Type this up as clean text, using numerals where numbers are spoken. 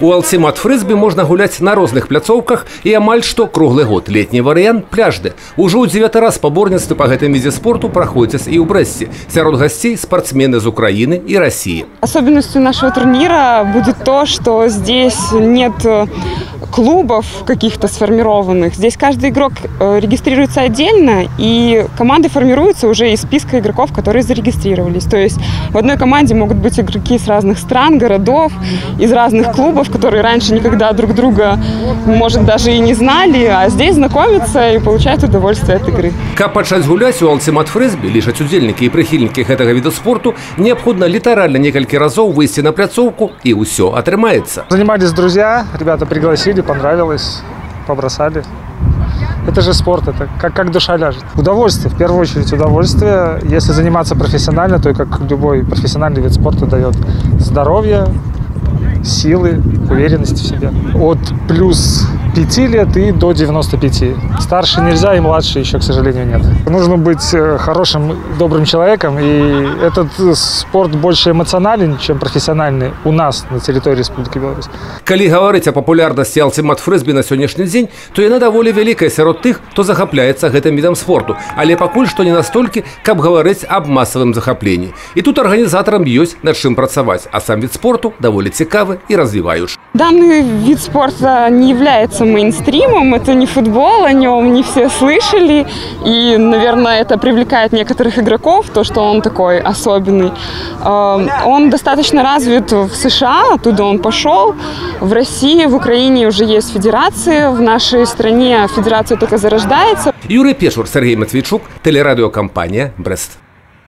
У Алцемат фрызбі можна гуляць на розных пляцоўках і амаль што круглы год. Летні варыянт пляжды. Ужо ў 9 раз спаборніцтвы па гэтым відзе спорту праходзяць і ў Брэсце. Сярод гасцей спортсмены з Украины и России. Особенностью нашего турнира будет то, что здесь нет клубов каких-то сформированных. Здесь каждый игрок регистрируется отдельно, и команды формируются уже из списка игроков, которые зарегистрировались. То есть в одной команде могут быть игроки с разных стран, городов, из разных клубов, которые раньше никогда друг друга, может, даже и не знали, а здесь знакомятся и получают удовольствие от игры. Каб пачаць гуляць у Алцемат фрызбі, лічаць удзельнікі і прыхільнікі гэтага віду спорту, неабходна літаральна некалькі разоў выйсці на пляцоўку, и ўсё атрымаецца. Занимались друзья, ребята пригласили, понравилось, побросали. Это же спорт, это как душа ляжет. Удовольствие, в первую очередь удовольствие. Если заниматься профессионально, то как любой профессиональный вид спорта дает здоровье, силы, уверенности в себе. От плюс 5 лет и до 95. Старше нельзя и младше еще, к сожалению, нет. Нужно быть хорошим, добрым человеком, и этот спорт больше эмоционален, чем профессиональный у нас на территории Республики Беларусь. Калі гаварыць о папулярнасці Алцемат фрызбі на сённяшні дзень, то яна даволі вялікая сярод тых, хто захапляецца гэтым відам спорту, але пакуль што не настолькі, каб гаварыць аб масавым захапленні. І тут арганізатарам ёсць над чым працаваць, а сам від спорту даволі цікавы и развивающий. Данный вид спорта не является мейнстримом, это не футбол, о нем не все слышали, и, наверное, это привлекает некоторых игроков, то, что он такой особенный. Он достаточно развит в США, оттуда он пошел. В России, в Украине уже есть федерации, в нашей стране федерация только зарождается. Юрий Пешур, Сергей Матвейчук, телерадиокомпания «Брест».